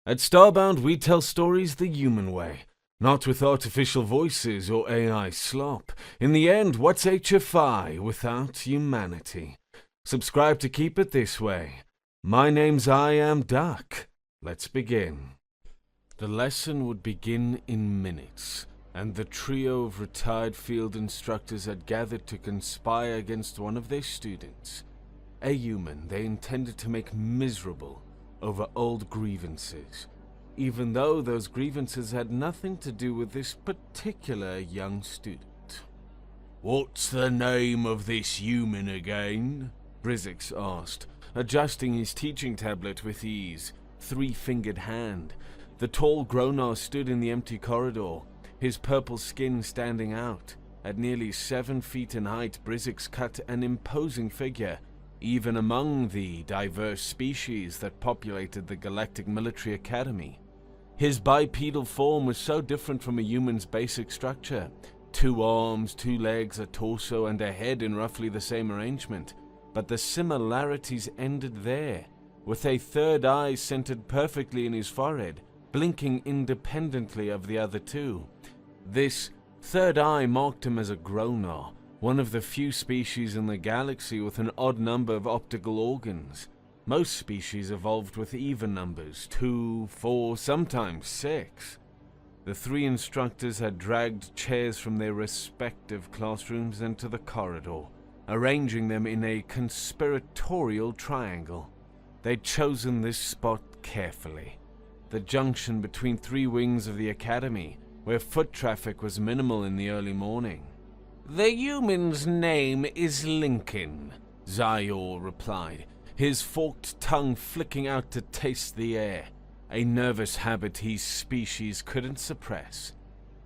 At Starbound, we tell stories the human way, not with artificial voices or AI slop. In the end, what's HFY without humanity? Subscribe to keep it this way. My name's I Am Duck. Let's begin. The lesson would begin in minutes, and the trio of retired field instructors had gathered to conspire against one of their students, a human they intended to make miserable over old grievances, even though those grievances had nothing to do with this particular young student. "What's the name of this human again?" Brizzix asked, adjusting his teaching tablet with his three-fingered hand. The tall Gronar stood in the empty corridor, his purple skin standing out. At nearly 7 feet in height, Brizzix cut an imposing figure, even among the diverse species that populated the Galactic Military Academy. His bipedal form was so different from a human's basic structure. 2 arms, 2 legs, a torso, and a head in roughly the same arrangement. But the similarities ended there, with a third eye centered perfectly in his forehead, blinking independently of the other 2. This third eye marked him as a Gronar, one of the few species in the galaxy with an odd number of optical organs. Most species evolved with even numbers, 2, 4, sometimes 6. The 3 instructors had dragged chairs from their respective classrooms into the corridor, arranging them in a conspiratorial triangle. They'd chosen this spot carefully, the junction between 3 wings of the academy, where foot traffic was minimal in the early morning. "The human's name is Lincoln," Zayor replied, his forked tongue flicking out to taste the air, a nervous habit his species couldn't suppress.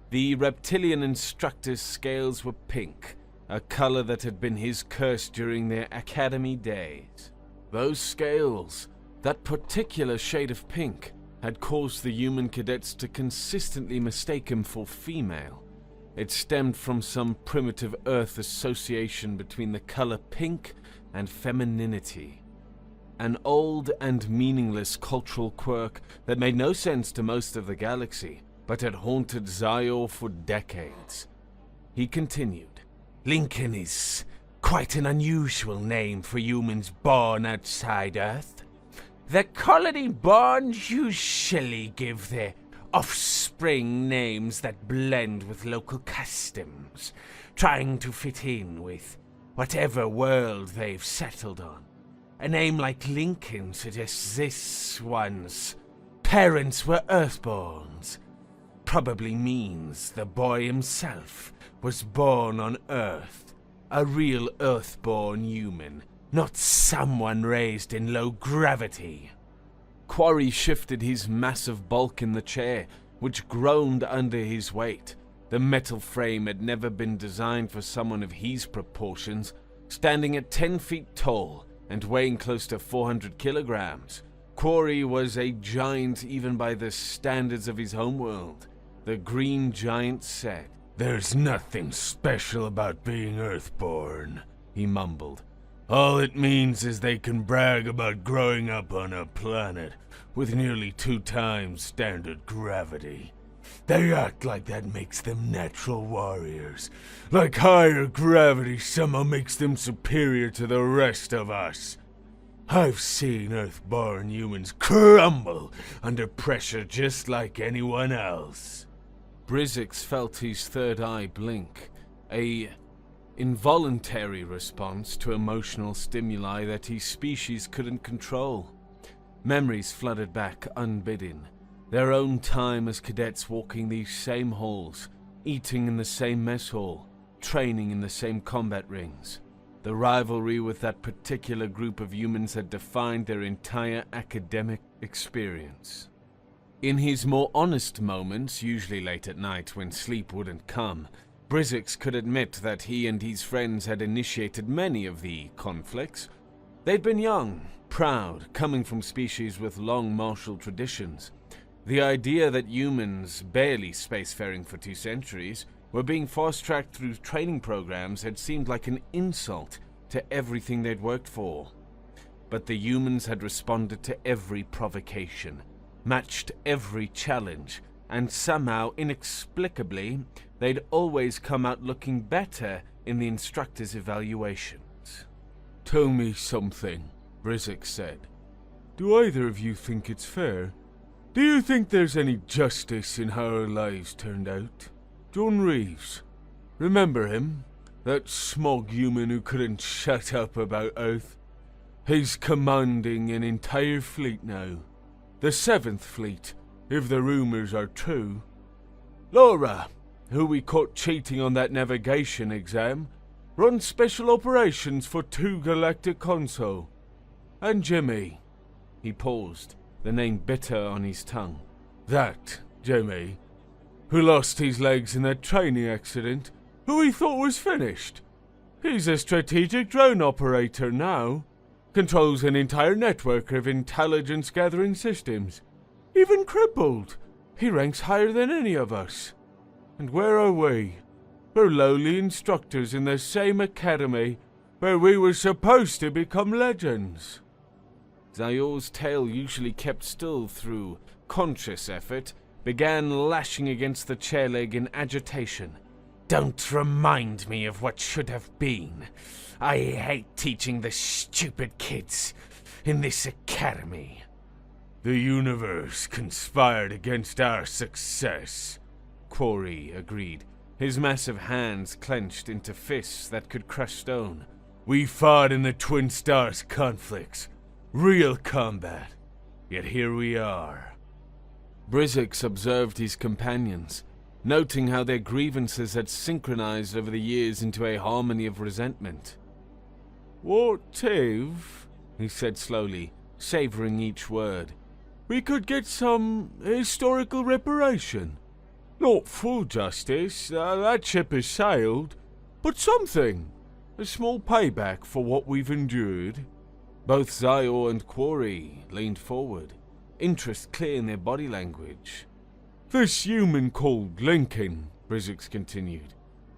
The reptilian instructor's scales were pink, a color that had been his curse during their academy days. Those scales, that particular shade of pink, had caused the human cadets to consistently mistake him for female. It stemmed from some primitive Earth association between the color pink and femininity. An old and meaningless cultural quirk that made no sense to most of the galaxy, but had haunted Zayor for decades. He continued, "Lincoln is quite an unusual name for humans born outside Earth. The colony-born usually give their offspring names that blend with local customs, trying to fit in with whatever world they've settled on. A name like Lincoln suggests this one's parents were Earthborns. Probably means the boy himself was born on Earth, a real Earthborn human, not someone raised in low gravity." Quarry shifted his massive bulk in the chair, which groaned under his weight. The metal frame had never been designed for someone of his proportions, standing at 10 feet tall and weighing close to 400 kilograms. Quarry was a giant even by the standards of his homeworld. The green giant said, "There's nothing special about being Earthborn," he mumbled. "All it means is they can brag about growing up on a planet with nearly 2 times standard gravity. They act like that makes them natural warriors, like higher gravity somehow makes them superior to the rest of us. I've seen Earthborn humans crumble under pressure just like anyone else." Brizzix felt his third eye blink, a involuntary response to emotional stimuli that his species couldn't control. Memories flooded back unbidden. Their own time as cadets walking these same halls, eating in the same mess hall, training in the same combat rings. The rivalry with that particular group of humans had defined their entire academic experience. In his more honest moments, usually late at night when sleep wouldn't come, Brizzix could admit that he and his friends had initiated many of the conflicts. They'd been young, proud, coming from species with long martial traditions. The idea that humans, barely spacefaring for 2 centuries, were being fast-tracked through training programs had seemed like an insult to everything they'd worked for. But the humans had responded to every provocation, matched every challenge, and somehow, inexplicably, they'd always come out looking better in the instructor's evaluations. "Tell me something," Brizik said. "Do either of you think it's fair? Do you think there's any justice in how our lives turned out? John Reeves. Remember him? That smug human who couldn't shut up about Earth? He's commanding an entire fleet now. The 7th Fleet, if the rumors are true. Laura, who we caught cheating on that navigation exam, runs special operations for 2 Galactic Console. And Jimmy." He paused, the name bitter on his tongue. "That Jimmy, who lost his legs in that training accident, who we thought was finished. He's a strategic drone operator now. Controls an entire network of intelligence-gathering systems. Even crippled, he ranks higher than any of us. And where are we? We're lowly instructors in the same academy where we were supposed to become legends." Zayor's tail, usually kept still through conscious effort, began lashing against the chair leg in agitation. "Don't remind me of what should have been. I hate teaching the stupid kids in this academy." "The universe conspired against our success," Quarry agreed, his massive hands clenched into fists that could crush stone. "We fought in the Twin Stars conflicts. Real combat. Yet here we are." Brizik observed his companions, noting how their grievances had synchronized over the years into a harmony of resentment. "What if," he said slowly, savoring each word, "we could get some historical reparation? Not full justice, that ship has sailed, but something. A small payback for what we've endured." Both Zayor and Quarry leaned forward, interest clear in their body language. "This human called Lincoln," Brizik continued.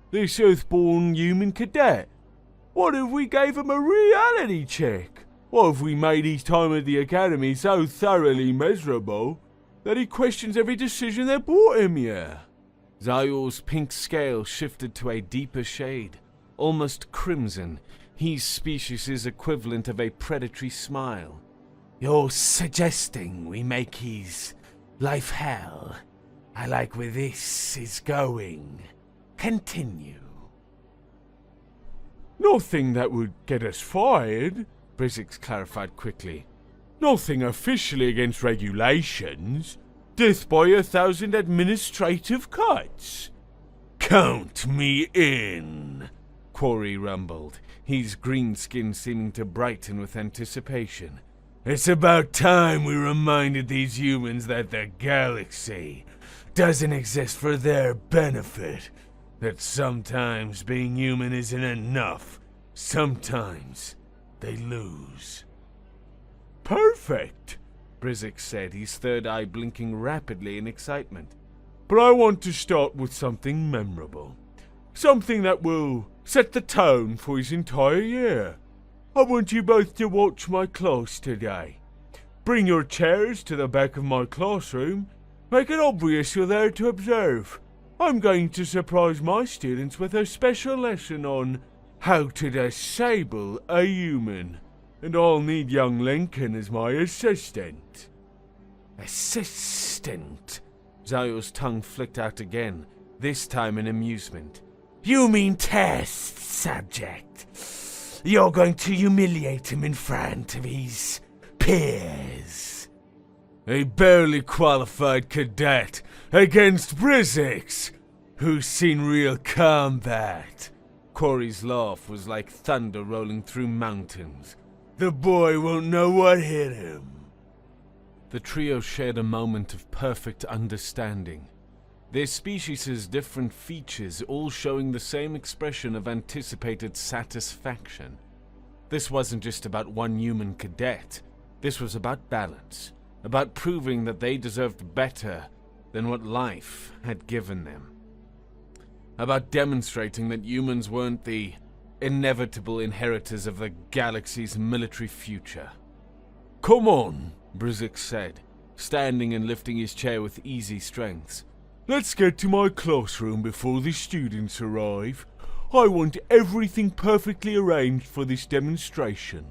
"This Earth-born human cadet. What if we gave him a reality check? What if we made his time at the academy so thoroughly miserable that he questions every decision that brought him here?" Zayor's pink scale shifted to a deeper shade, almost crimson, his species' equivalent of a predatory smile. "You're suggesting we make his life hell? I like where this is going. Continue." "Nothing that would get us fired," Brizik clarified quickly. "Nothing officially against regulations. Death by 1,000 administrative cuts." "Count me in," Quarry rumbled, his green skin seeming to brighten with anticipation. "It's about time we reminded these humans that the galaxy doesn't exist for their benefit. That sometimes being human isn't enough. Sometimes they lose." "Perfect," Brizik said, his third eye blinking rapidly in excitement. "But I want to start with something memorable. Something that will set the tone for his entire year. I want you both to watch my class today. Bring your chairs to the back of my classroom. Make it obvious you're there to observe. I'm going to surprise my students with a special lesson on how to disable a human. And I'll need young Lincoln as my assistant." "Assistant?" Zayor's tongue flicked out again, this time in amusement. "You mean test subject? You're going to humiliate him in front of his peers?" "A barely qualified cadet against Brizik's, who's seen real combat." Quarry's laugh was like thunder rolling through mountains. "The boy won't know what hit him." The trio shared a moment of perfect understanding. Their species' different features all showing the same expression of anticipated satisfaction. This wasn't just about one human cadet. This was about balance, about proving that they deserved better than what life had given them. About demonstrating that humans weren't the inevitable inheritors of the galaxy's military future. "Come on," Brizik said, standing and lifting his chair with easy strength. "Let's get to my classroom before the students arrive. I want everything perfectly arranged for this demonstration."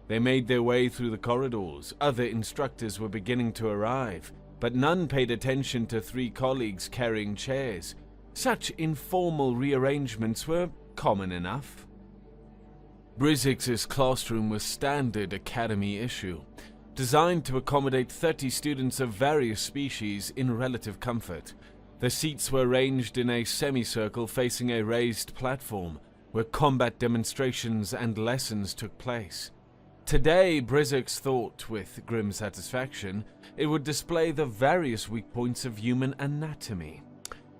They made their way through the corridors. Other instructors were beginning to arrive, but none paid attention to 3 colleagues carrying chairs. Such informal rearrangements were common enough. Brizzix's classroom was standard academy issue, designed to accommodate 30 students of various species in relative comfort. The seats were arranged in a semicircle facing a raised platform, where combat demonstrations and lessons took place. Today, Brizzix thought, with grim satisfaction, it would display the various weak points of human anatomy.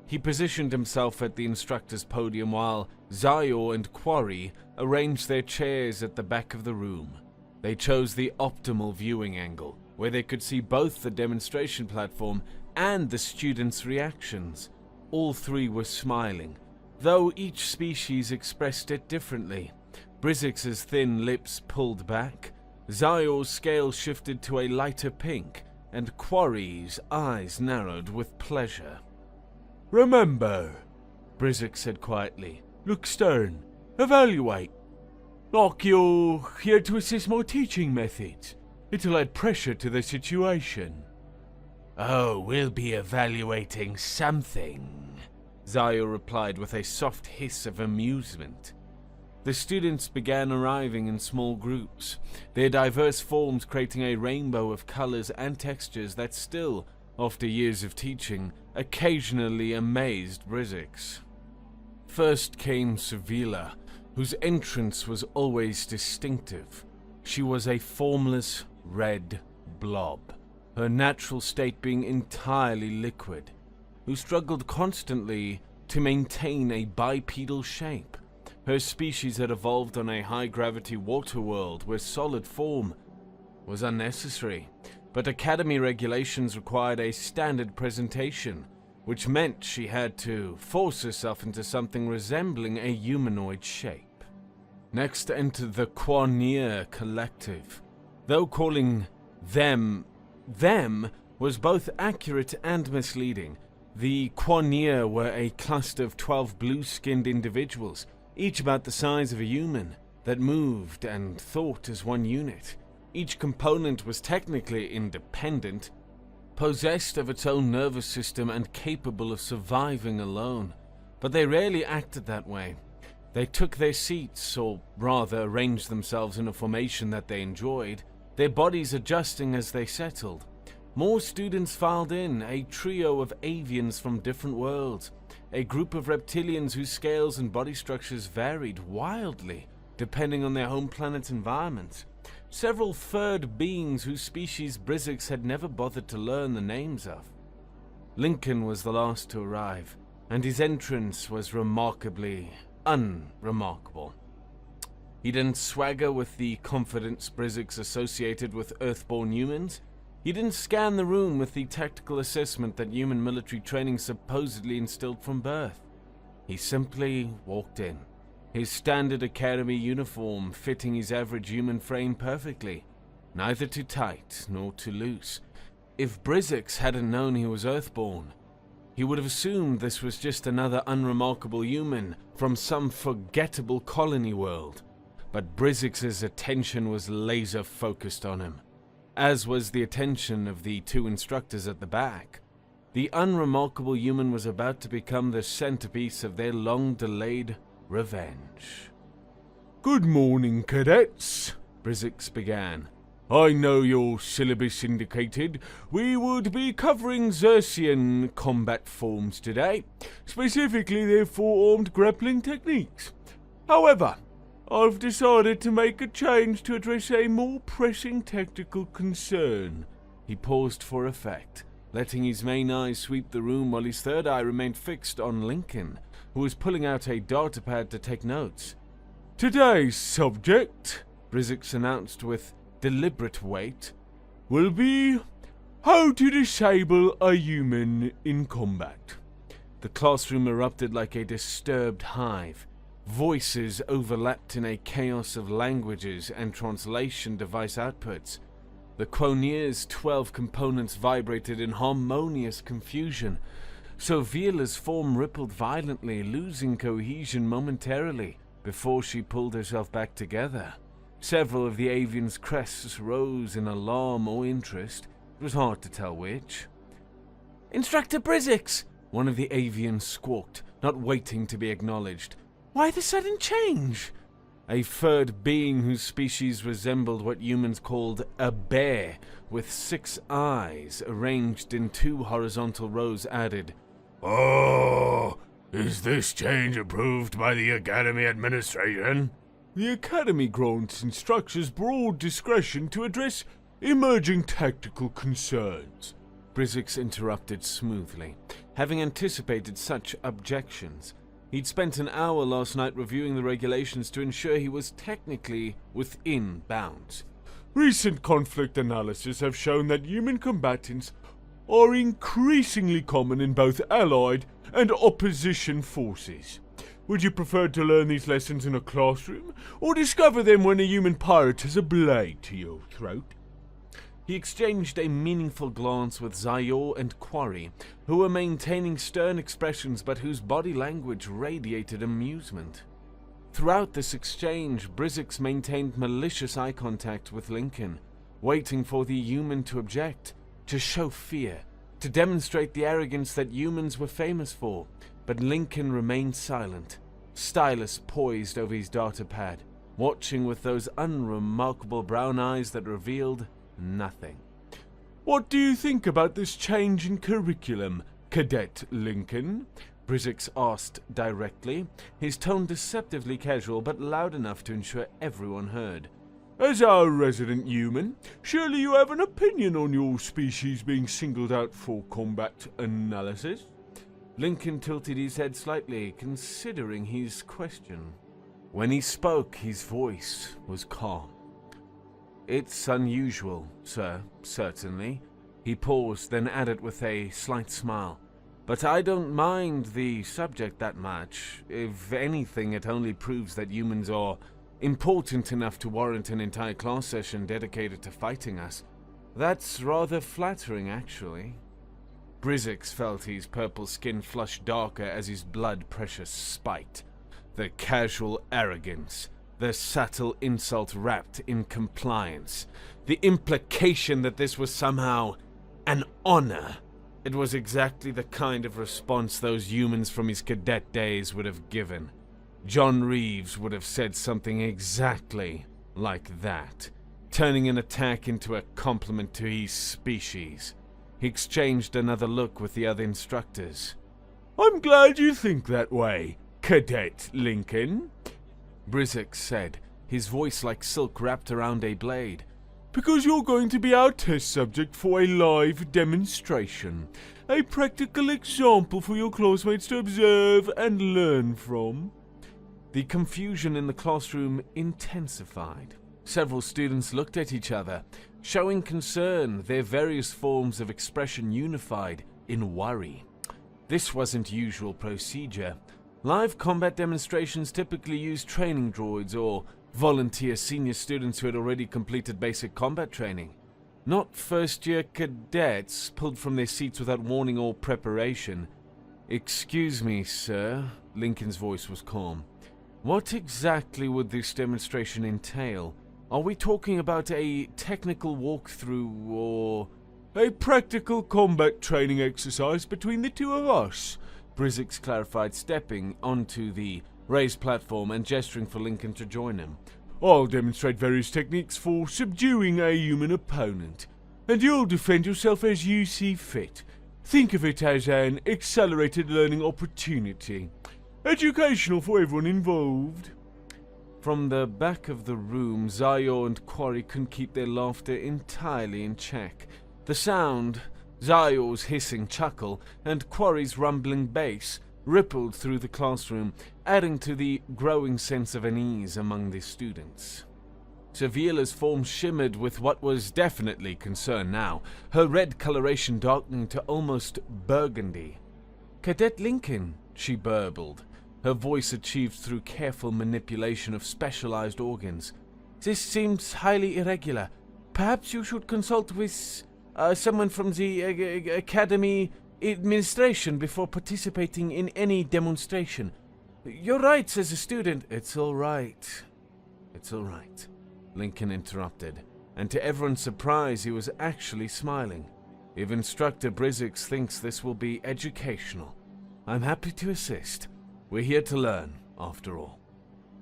He positioned himself at the instructor's podium while Zayor and Quarry arranged their chairs at the back of the room. They chose the optimal viewing angle, where they could see both the demonstration platform and the students' reactions. All 3 were smiling, though each species expressed it differently. Brizzix's thin lips pulled back, Zayor's scale shifted to a lighter pink, and Quarry's eyes narrowed with pleasure. "Remember," Brizzix said quietly, "look stern, evaluate. Like you're here to assist my teaching methods. It'll add pressure to the situation." "Oh, we'll be evaluating something," Zayor replied with a soft hiss of amusement. The students began arriving in small groups, their diverse forms creating a rainbow of colors and textures that still, after years of teaching, occasionally amazed Brizzix. First came Sevilla, whose entrance was always distinctive. She was a formless red blob, her natural state being entirely liquid, who struggled constantly to maintain a bipedal shape. Her species had evolved on a high-gravity water world where solid form was unnecessary, but Academy regulations required a standard presentation, which meant she had to force herself into something resembling a humanoid shape. Next entered the Quanier collective. Though calling them was both accurate and misleading, the Quanier were a cluster of 12 blue-skinned individuals, each about the size of a human, that moved and thought as one unit. Each component was technically independent, possessed of its own nervous system and capable of surviving alone, but they rarely acted that way. They took their seats, or rather arranged themselves in a formation that they enjoyed, their bodies adjusting as they settled. More students filed in, a trio of avians from different worlds, a group of reptilians whose scales and body structures varied wildly, depending on their home planet's environment. Several furred beings whose species Brizzix had never bothered to learn the names of. Lincoln was the last to arrive, and his entrance was remarkably unremarkable. He didn't swagger with the confidence Brizzix associated with Earthborn humans. He didn't scan the room with the tactical assessment that human military training supposedly instilled from birth. He simply walked in, his standard academy uniform fitting his average human frame perfectly, neither too tight nor too loose. If Brizzix hadn't known he was Earthborn, he would have assumed this was just another unremarkable human from some forgettable colony world. But Brizzix's attention was laser-focused on him, as was the attention of the 2 instructors at the back. The unremarkable human was about to become the centerpiece of their long-delayed revenge. "Good morning, cadets," Brizzix began. "I know your syllabus indicated we would be covering Xerxian combat forms today, specifically their forearmed grappling techniques. However, I've decided to make a change to address a more pressing tactical concern." He paused for effect, letting his main eye sweep the room while his third eye remained fixed on Lincoln, who was pulling out a datapad to take notes. "Today's subject," Brizzix announced with deliberate weight, "will be how to disable a human in combat." The classroom erupted like a disturbed hive. Voices overlapped in a chaos of languages and translation device outputs. The Quonier's 12 components vibrated in harmonious confusion. Soviela's form rippled violently, losing cohesion momentarily before she pulled herself back together. Several of the avian's crests rose in alarm or interest. It was hard to tell which. "Instructor Brizzix!" one of the avians squawked, not waiting to be acknowledged. "Why the sudden change?" A furred being whose species resembled what humans called a bear, with 6 eyes arranged in 2 horizontal rows, added, "Oh, is this change approved by the Academy administration?" "The Academy grants instructors broad discretion to address emerging tactical concerns," Brizzix interrupted smoothly, having anticipated such objections. He'd spent an hour last night reviewing the regulations to ensure he was technically within bounds. "Recent conflict analysis have shown that human combatants are increasingly common in both Allied and opposition forces. Would you prefer to learn these lessons in a classroom, or discover them when a human pirate has a blade to your throat?" He exchanged a meaningful glance with Zayor and Quarry, who were maintaining stern expressions but whose body language radiated amusement. Throughout this exchange, Brizzix maintained malicious eye contact with Lincoln, waiting for the human to object, to show fear, to demonstrate the arrogance that humans were famous for. But Lincoln remained silent, stylus poised over his data pad, watching with those unremarkable brown eyes that revealed nothing. "What do you think about this change in curriculum, Cadet Lincoln?" Brizzix asked directly, his tone deceptively casual but loud enough to ensure everyone heard. "As our resident human, surely you have an opinion on your species being singled out for combat analysis?" Lincoln tilted his head slightly, considering his question. When he spoke, his voice was calm. "It's unusual, sir, certainly." He paused, then added with a slight smile. "But I don't mind the subject that much. If anything, it only proves that humans are important enough to warrant an entire class session dedicated to fighting us. That's rather flattering, actually." Brizzix felt his purple skin flush darker as his blood pressure spiked. The casual arrogance, the subtle insult wrapped in compliance, the implication that this was somehow an honor. It was exactly the kind of response those humans from his cadet days would have given. John Reeves would have said something exactly like that, turning an attack into a compliment to his species. He exchanged another look with the other instructors. "I'm glad you think that way, Cadet Lincoln," Brizzix said, his voice like silk wrapped around a blade, "because you're going to be our test subject for a live demonstration, a practical example for your classmates to observe and learn from." The confusion in the classroom intensified. Several students looked at each other, showing concern, their various forms of expression unified in worry. This wasn't usual procedure. Live combat demonstrations typically used training droids or volunteer senior students who had already completed basic combat training. Not first-year cadets pulled from their seats without warning or preparation. "Excuse me, sir," Lincoln's voice was calm. "What exactly would this demonstration entail? Are we talking about a technical walkthrough or a practical combat training exercise between the two of us?" Brizzix clarified, stepping onto the raised platform and gesturing for Lincoln to join him. "I'll demonstrate various techniques for subduing a human opponent, and you'll defend yourself as you see fit. Think of it as an accelerated learning opportunity. Educational for everyone involved." From the back of the room, Zayor and Quarry couldn't keep their laughter entirely in check. The sound, Zayor's hissing chuckle and Quarry's rumbling bass, rippled through the classroom, adding to the growing sense of unease among the students. Soviela's form shimmered with what was definitely concern now, her red coloration darkening to almost burgundy. "Cadet Lincoln," she burbled, her voice achieved through careful manipulation of specialized organs. "This seems highly irregular. Perhaps you should consult with someone from the Academy administration before participating in any demonstration. Your rights as a student. It's all right. It's all right, Lincoln interrupted, and to everyone's surprise, he was actually smiling. If Instructor Brizzix thinks this will be educational, I'm happy to assist. We're here to learn, after all.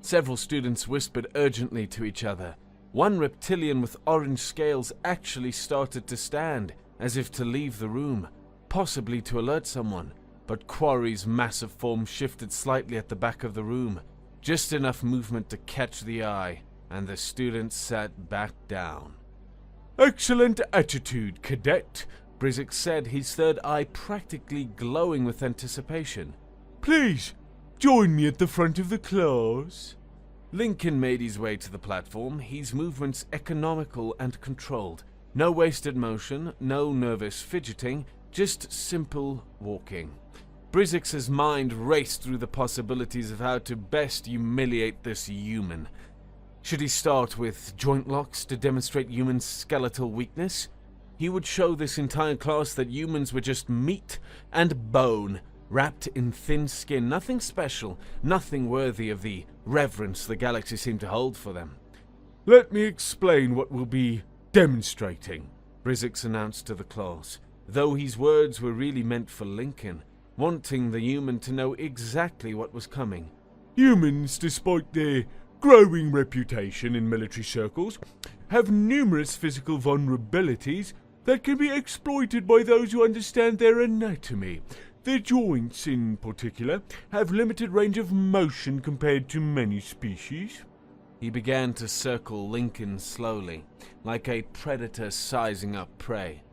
Several students whispered urgently to each other. One reptilian with orange scales actually started to stand, as if to leave the room, possibly to alert someone, but Quarry's massive form shifted slightly at the back of the room, just enough movement to catch the eye, and the students sat back down. Excellent attitude, cadet, Brizzix said, his third eye practically glowing with anticipation. Please, join me at the front of the class. Lincoln made his way to the platform, his movements economical and controlled. No wasted motion, no nervous fidgeting, just simple walking. Brizzix's mind raced through the possibilities of how to best humiliate this human. Should he start with joint locks to demonstrate human skeletal weakness? He would show this entire class that humans were just meat and bone, wrapped in thin skin, nothing special, nothing worthy of the reverence the galaxy seemed to hold for them. Let me explain what we'll be demonstrating, Brizzix announced to the class, though his words were really meant for Lincoln, wanting the human to know exactly what was coming. Humans, despite their growing reputation in military circles, have numerous physical vulnerabilities that can be exploited by those who understand their anatomy. Their joints, in particular, have limited range of motion compared to many species. He began to circle Lincoln slowly, like a predator sizing up prey.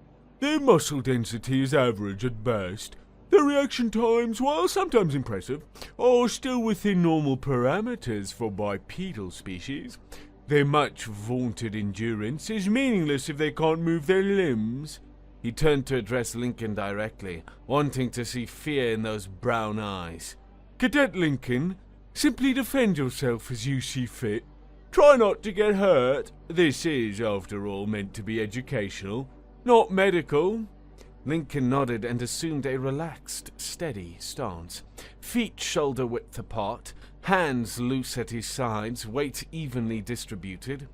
Their muscle density is average at best. Their reaction times, while sometimes impressive, are still within normal parameters for bipedal species. Their much vaunted endurance is meaningless if they can't move their limbs. He turned to address Lincoln directly, wanting to see fear in those brown eyes. Cadet Lincoln, simply defend yourself as you see fit. Try not to get hurt. This is, after all, meant to be educational, not medical. Lincoln nodded and assumed a relaxed, steady stance. Feet shoulder-width apart, hands loose at his sides, weight evenly distributed.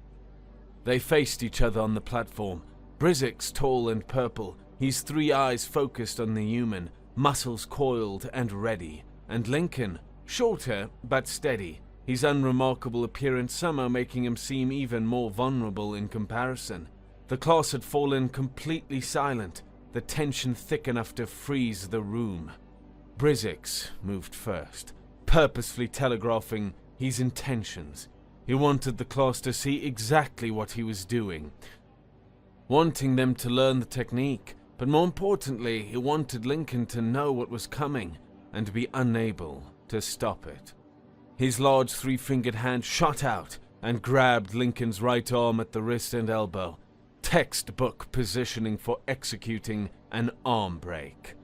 They faced each other on the platform. Brizzix, tall and purple, his three eyes focused on the human, muscles coiled and ready, and Lincoln, shorter but steady, his unremarkable appearance somehow making him seem even more vulnerable in comparison. The class had fallen completely silent, the tension thick enough to freeze the room. Brizzix moved first, purposefully telegraphing his intentions. He wanted the class to see exactly what he was doing, wanting them to learn the technique, but more importantly, he wanted Lincoln to know what was coming and be unable to stop it. His large three-fingered hand shot out and grabbed Lincoln's right arm at the wrist and elbow, textbook positioning for executing an arm break.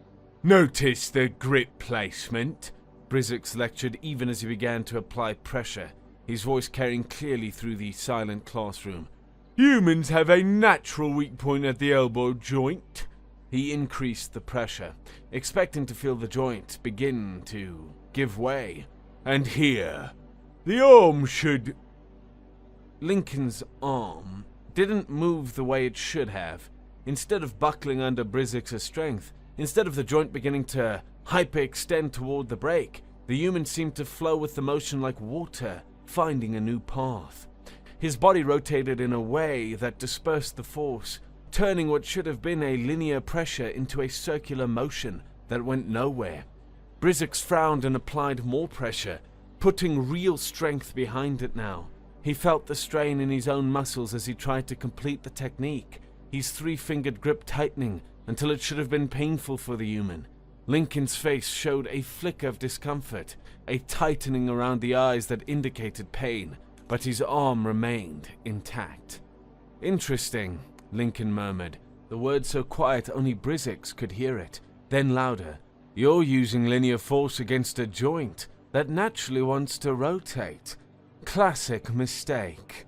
Notice the grip placement, Brizzix lectured even as he began to apply pressure, his voice carrying clearly through the silent classroom. Humans have a natural weak point at the elbow joint. He increased the pressure, expecting to feel the joint begin to give way. And here, the arm should... Lincoln's arm didn't move the way it should have. Instead of buckling under Brizzix's strength, instead of the joint beginning to hyperextend toward the break, the human seemed to flow with the motion like water, finding a new path. His body rotated in a way that dispersed the force, turning what should have been a linear pressure into a circular motion that went nowhere. Brizzix frowned and applied more pressure, putting real strength behind it now. He felt the strain in his own muscles as he tried to complete the technique, his three-fingered grip tightening until it should have been painful for the human. Lincoln's face showed a flicker of discomfort, a tightening around the eyes that indicated pain, but his arm remained intact. Interesting, Lincoln murmured, the word so quiet only Brizzix could hear it, then louder. You're using linear force against a joint that naturally wants to rotate. Classic mistake.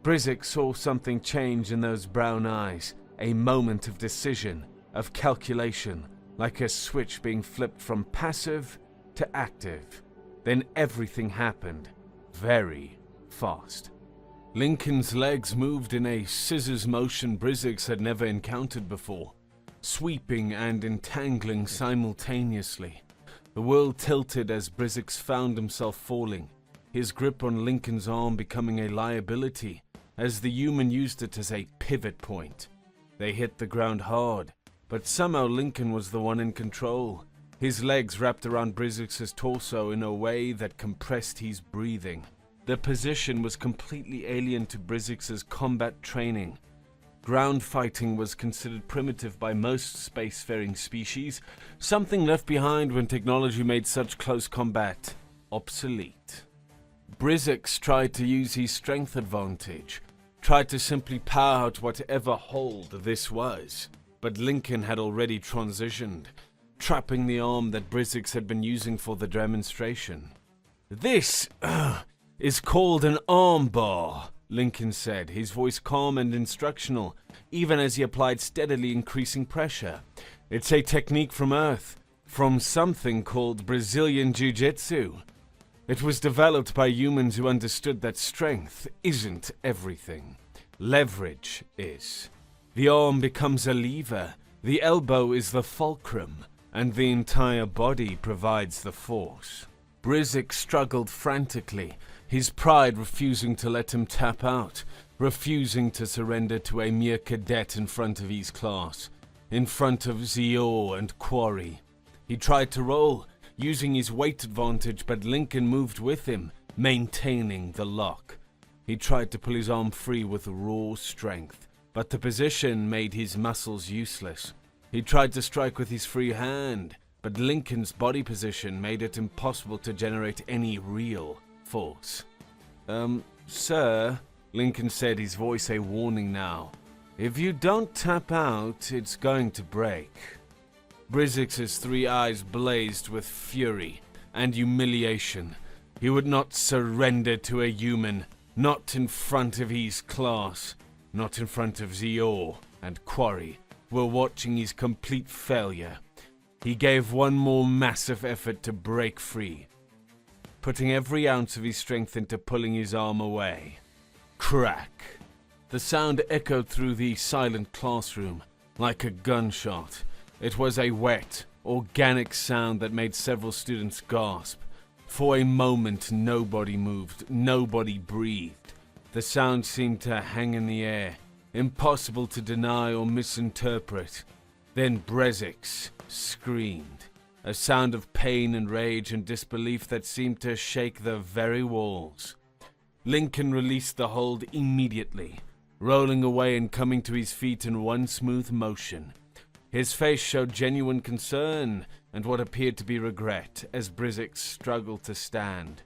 Brizik saw something change in those brown eyes, a moment of decision, of calculation, like a switch being flipped from passive to active. Then everything happened, very fast. Lincoln's legs moved in a scissors motion Brizik had never encountered before, sweeping and entangling simultaneously. The world tilted as Brizik found himself falling, his grip on Lincoln's arm becoming a liability, as the human used it as a pivot point. They hit the ground hard, but somehow Lincoln was the one in control. His legs wrapped around Brizik's torso in a way that compressed his breathing. The position was completely alien to Brizik's combat training. Ground fighting was considered primitive by most spacefaring species, something left behind when technology made such close combat obsolete. Brizik tried to use his strength advantage, tried to simply power out whatever hold this was, but Lincoln had already transitioned, trapping the arm that Brizik had been using for the demonstration. "This is called an arm bar," Lincoln said, his voice calm and instructional, even as he applied steadily increasing pressure. "It's a technique from Earth, from something called Brazilian Jiu-Jitsu. It was developed by humans who understood that strength isn't everything. Leverage is. The arm becomes a lever, the elbow is the fulcrum, and the entire body provides the force." Brizik struggled frantically, his pride refusing to let him tap out, refusing to surrender to a mere cadet in front of his class, in front of Zio and Quarry. He tried to roll, using his weight advantage, but Lincoln moved with him, maintaining the lock. He tried to pull his arm free with raw strength, but the position made his muscles useless. He tried to strike with his free hand, but Lincoln's body position made it impossible to generate any real force. Sir," Lincoln said, his voice a warning now, "if you don't tap out, it's going to break." Brizik's three eyes blazed with fury and humiliation. He would not surrender to a human, not in front of his class, not in front of Zio and Quarry, who were watching his complete failure. He gave one more massive effort to break free, putting every ounce of his strength into pulling his arm away. Crack! The sound echoed through the silent classroom like a gunshot. It was a wet, organic sound that made several students gasp. For a moment, nobody moved, nobody breathed. The sound seemed to hang in the air, impossible to deny or misinterpret. Then Brizik screamed, a sound of pain and rage and disbelief that seemed to shake the very walls. Lincoln released the hold immediately, rolling away and coming to his feet in one smooth motion. His face showed genuine concern and what appeared to be regret as Brizik struggled to stand.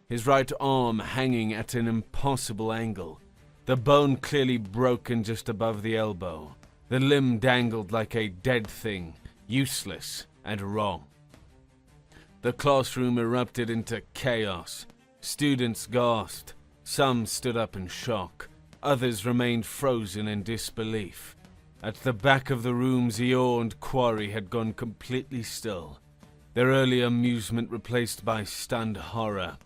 His right arm hanging at an impossible angle, the bone clearly broken just above the elbow. The limb dangled like a dead thing, useless and wrong. The classroom erupted into chaos. Students gasped. Some stood up in shock. Others remained frozen in disbelief. At the back of the room, Zio and Quarry had gone completely still, their early amusement replaced by stunned horror.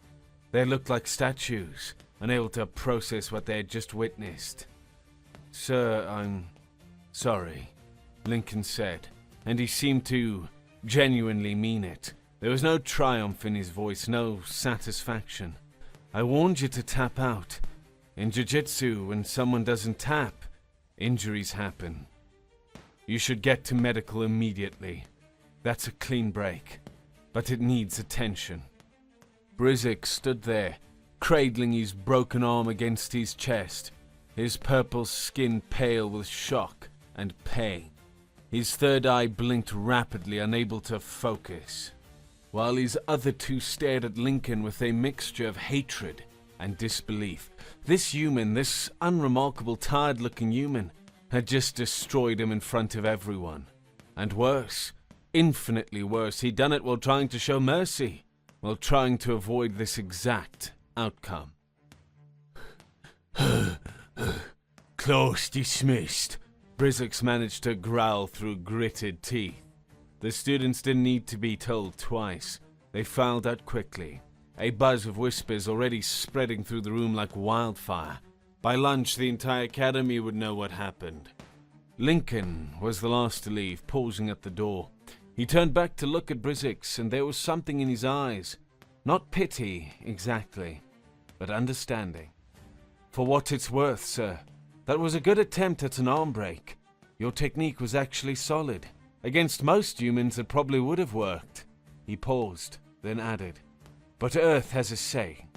They looked like statues, unable to process what they had just witnessed. "Sir, I'm sorry," Lincoln said, and he seemed to genuinely mean it. There was no triumph in his voice, no satisfaction. "I warned you to tap out. In jiu-jitsu, when someone doesn't tap, injuries happen. You should get to medical immediately. That's a clean break, but it needs attention." Brizik stood there, cradling his broken arm against his chest, his purple skin pale with shock and pain. His third eye blinked rapidly, unable to focus, while his other two stared at Lincoln with a mixture of hatred and disbelief. This human, this unremarkable, tired-looking human, had just destroyed him in front of everyone. And worse, infinitely worse, he'd done it while trying to show mercy, while trying to avoid this exact outcome. Class dismissed. Brizzix managed to growl through gritted teeth. The students didn't need to be told twice. They filed out quickly, a buzz of whispers already spreading through the room like wildfire. By lunch, the entire academy would know what happened. Lincoln was the last to leave, pausing at the door. He turned back to look at Brizzix, and there was something in his eyes. Not pity, exactly, but understanding. For what it's worth, sir, that was a good attempt at an arm break. Your technique was actually solid. Against most humans, it probably would have worked. He paused, then added, but Earth has a saying.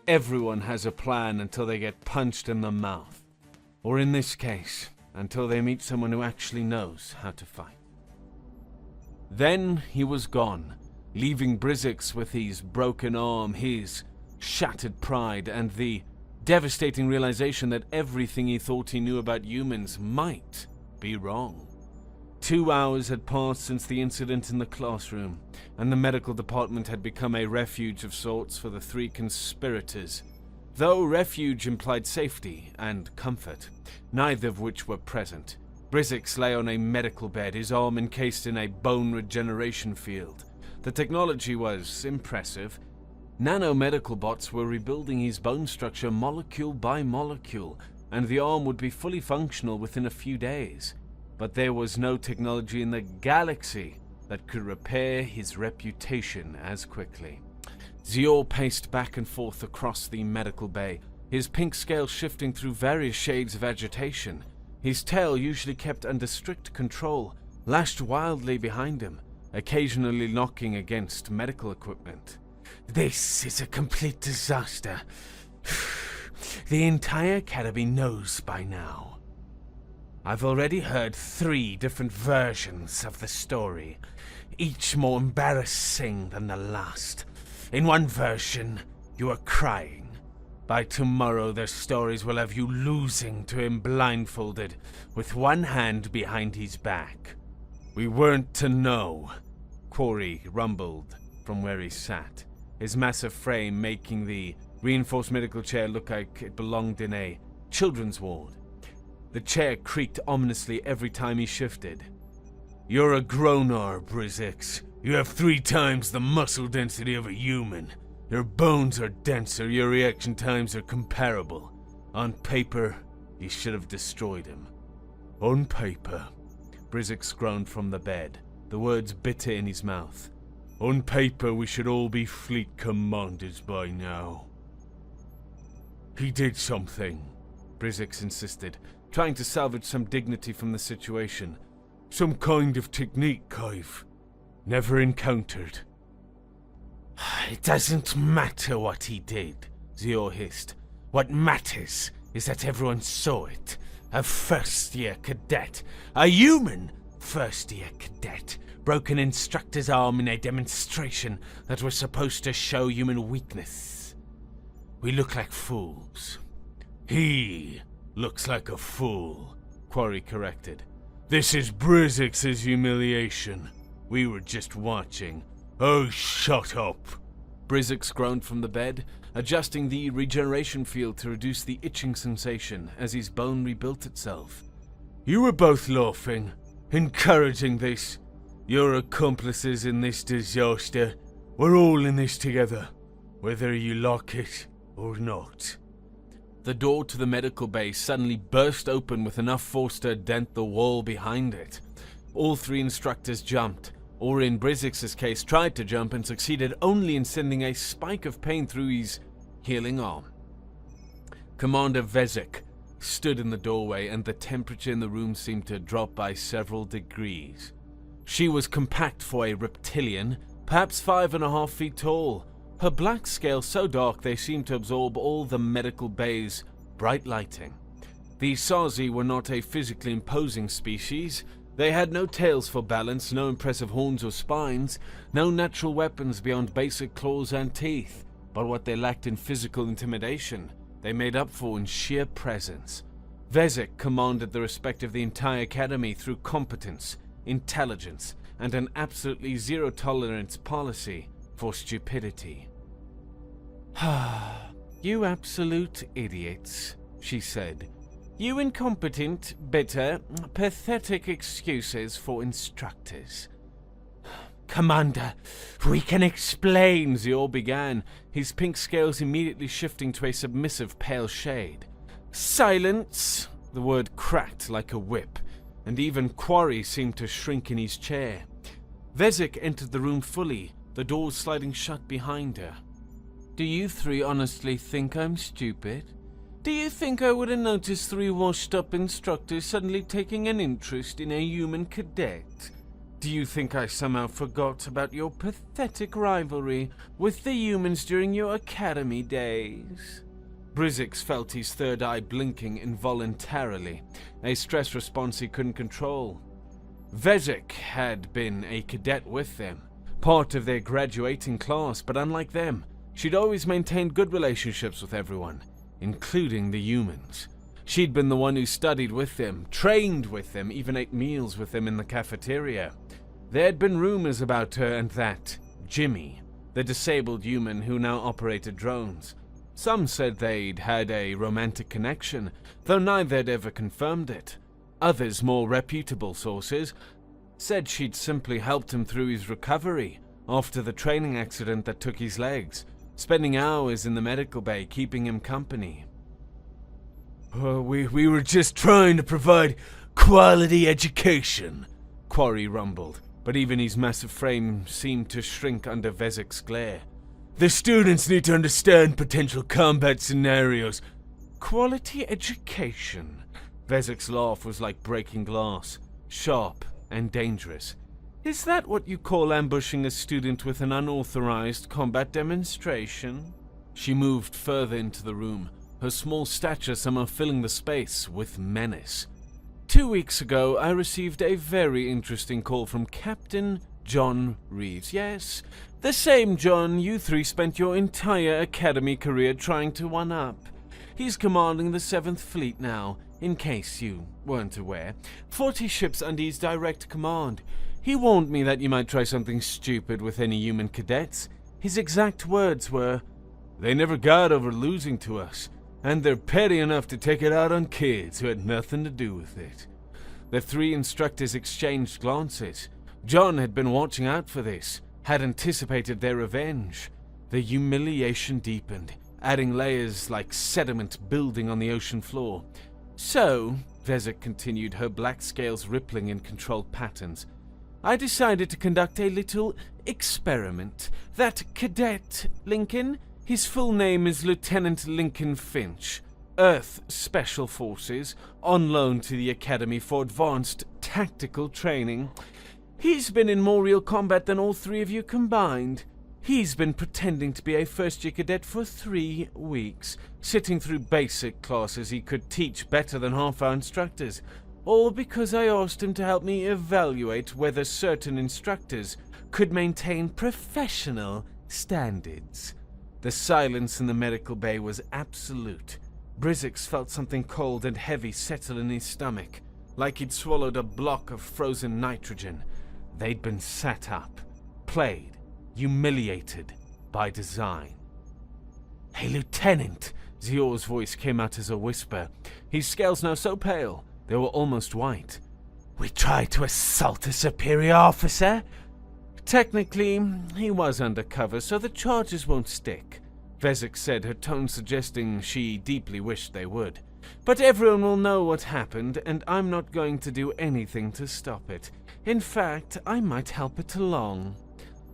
Everyone has a plan until they get punched in the mouth. Or in this case, until they meet someone who actually knows how to fight. Then he was gone, leaving Brizzix with his broken arm, his shattered pride, and the devastating realization that everything he thought he knew about humans might be wrong. 2 hours had passed since the incident in the classroom, and the medical department had become a refuge of sorts for the three conspirators. Though refuge implied safety and comfort, neither of which were present. Brizzix lay on a medical bed, his arm encased in a bone regeneration field. The technology was impressive. Nanomedical bots were rebuilding his bone structure molecule by molecule, and the arm would be fully functional within a few days. But there was no technology in the galaxy that could repair his reputation as quickly. Zior paced back and forth across the medical bay, his pink scale shifting through various shades of agitation. His tail, usually kept under strict control, lashed wildly behind him, occasionally knocking against medical equipment. This is a complete disaster. The entire academy knows by now. I've already heard 3 different versions of the story, each more embarrassing than the last. In one version, you are crying. By tomorrow, their stories will have you losing to him blindfolded, with one hand behind his back. We weren't to know, Quarry rumbled from where he sat, his massive frame making the reinforced medical chair look like it belonged in a children's ward. The chair creaked ominously every time he shifted. You're a grown-ar, Brizzix. You have 3 times the muscle density of a human. Your bones are denser, your reaction times are comparable. On paper, you should have destroyed him. On paper, Brizzix groaned from the bed, the words bitter in his mouth. On paper, we should all be fleet commanders by now. He did something, Brizzix insisted, trying to salvage some dignity from the situation. Some kind of technique I've never encountered. It doesn't matter what he did, Zior hissed. What matters is that everyone saw it. A first-year cadet, a human first-year cadet, broke an instructor's arm in a demonstration that was supposed to show human weakness. We look like fools. He looks like a fool, Quarry corrected. This is Brizzix's humiliation. We were just watching. Oh, shut up! Brizzix groaned from the bed, adjusting the regeneration field to reduce the itching sensation as his bone rebuilt itself. You were both laughing, encouraging this. You're accomplices in this disaster. We're all in this together, whether you like it or not. The door to the medical bay suddenly burst open with enough force to dent the wall behind it. All 3 instructors jumped, or in Brizzix's case tried to jump and succeeded only in sending a spike of pain through his healing arm. Commander Vezek stood in the doorway, and the temperature in the room seemed to drop by several degrees. She was compact for a reptilian, perhaps 5.5 feet tall, her black scales so dark they seemed to absorb all the medical bay's bright lighting. The Sazi were not a physically imposing species. They had no tails for balance, no impressive horns or spines, no natural weapons beyond basic claws and teeth, but what they lacked in physical intimidation, they made up for in sheer presence. Vezek commanded the respect of the entire academy through competence, intelligence, and an absolutely zero-tolerance policy for stupidity. You absolute idiots, she said. You incompetent, bitter, pathetic excuses for instructors. Commander, we can explain, Zior began, his pink scales immediately shifting to a submissive pale shade. Silence! The word cracked like a whip, and even Quarry seemed to shrink in his chair. Vezek entered the room fully, the doors sliding shut behind her. Do you three honestly think I'm stupid? Do you think I would have noticed three washed-up instructors suddenly taking an interest in a human cadet? Do you think I somehow forgot about your pathetic rivalry with the humans during your academy days? Brizzix felt his third eye blinking involuntarily, a stress response he couldn't control. Vezek had been a cadet with them, part of their graduating class, but unlike them, she'd always maintained good relationships with everyone, including the humans. She'd been the one who studied with them, trained with them, even ate meals with them in the cafeteria. There had been rumors about her and that Jimmy, the disabled human who now operated drones. Some said they'd had a romantic connection, though neither had ever confirmed it. Others, more reputable sources, said she'd simply helped him through his recovery after the training accident that took his legs, spending hours in the medical bay keeping him company. We were just trying to provide quality education, Quarry rumbled, but even his massive frame seemed to shrink under Vezek's glare. The students need to understand potential combat scenarios. Quality education? Vezek's laugh was like breaking glass, sharp and dangerous. Is that what you call ambushing a student with an unauthorized combat demonstration? She moved further into the room, her small stature somehow filling the space with menace. 2 weeks ago, I received a very interesting call from Captain John Reeves. Yes, the same John you three spent your entire academy career trying to one-up. He's commanding the 7th Fleet now, in case you weren't aware. 40 ships under his direct command. He warned me that you might try something stupid with any human cadets. His exact words were, "They never got over losing to us, and they're petty enough to take it out on kids who had nothing to do with it." The three instructors exchanged glances. John had been watching out for this, had anticipated their revenge. The humiliation deepened, adding layers like sediment building on the ocean floor. So, Vezek continued, her black scales rippling in controlled patterns, I decided to conduct a little experiment. That cadet, Lincoln, his full name is Lieutenant Lincoln Finch, Earth Special Forces, on loan to the Academy for advanced tactical training. He's been in more real combat than all three of you combined. He's been pretending to be a first-year cadet for 3 weeks, sitting through basic classes he could teach better than half our instructors, all because I asked him to help me evaluate whether certain instructors could maintain professional standards. The silence in the medical bay was absolute. Brizzix felt something cold and heavy settle in his stomach, like he'd swallowed a block of frozen nitrogen. They'd been sat up, played, humiliated by design. Hey, Lieutenant! Zior's voice came out as a whisper, his scales now so pale they were almost white. We tried to assault a superior officer? Technically, he was undercover, so the charges won't stick, Vezek said, her tone suggesting she deeply wished they would. But everyone will know what happened, and I'm not going to do anything to stop it. In fact, I might help it along.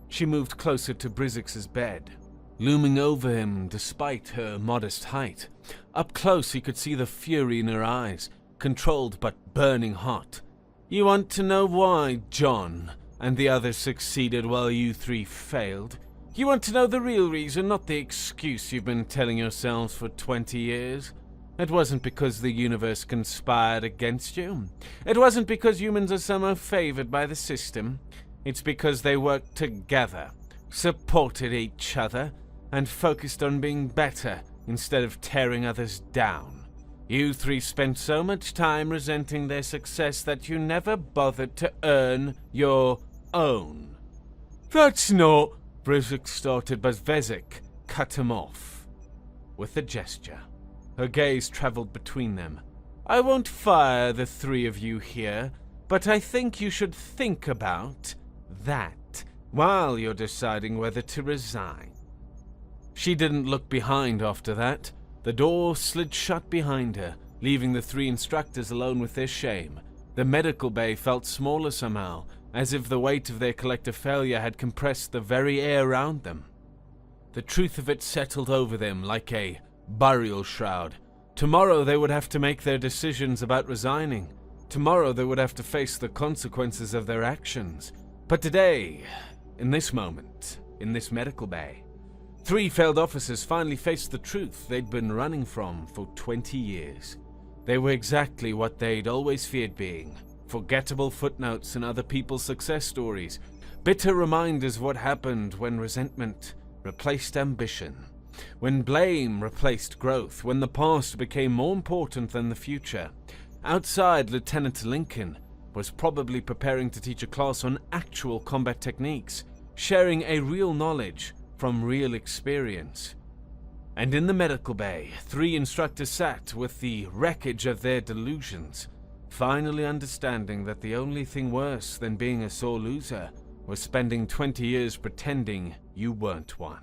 She moved closer to Brizzix's bed, looming over him despite her modest height. Up close he could see the fury in her eyes, controlled but burning hot. You want to know why John and the others succeeded while you three failed? You want to know the real reason, not the excuse you've been telling yourselves for 20 years? It wasn't because the universe conspired against you. It wasn't because humans are somehow favored by the system. It's because they worked together, supported each other, and focused on being better instead of tearing others down. You three spent so much time resenting their success that you never bothered to earn your own. That's not... Brizzix started, but Vezek cut him off with a gesture. Her gaze traveled between them. "I won't fire the three of you here, but I think you should think about that while you're deciding whether to resign." She didn't look behind after that. The door slid shut behind her, leaving the three instructors alone with their shame. The medical bay felt smaller somehow, as if the weight of their collective failure had compressed the very air around them. The truth of it settled over them like a burial shroud. Tomorrow they would have to make their decisions about resigning. Tomorrow they would have to face the consequences of their actions. But today, in this moment, in this medical bay, three failed officers finally faced the truth they'd been running from for 20 years. They were exactly what they'd always feared being: forgettable footnotes in other people's success stories, bitter reminders of what happened when resentment replaced ambition, when blame replaced growth, when the past became more important than the future. Outside, Lieutenant Lincoln was probably preparing to teach a class on actual combat techniques, sharing a real knowledge from real experience. And in the medical bay, three instructors sat with the wreckage of their delusions, finally understanding that the only thing worse than being a sore loser was spending 20 years pretending you weren't one.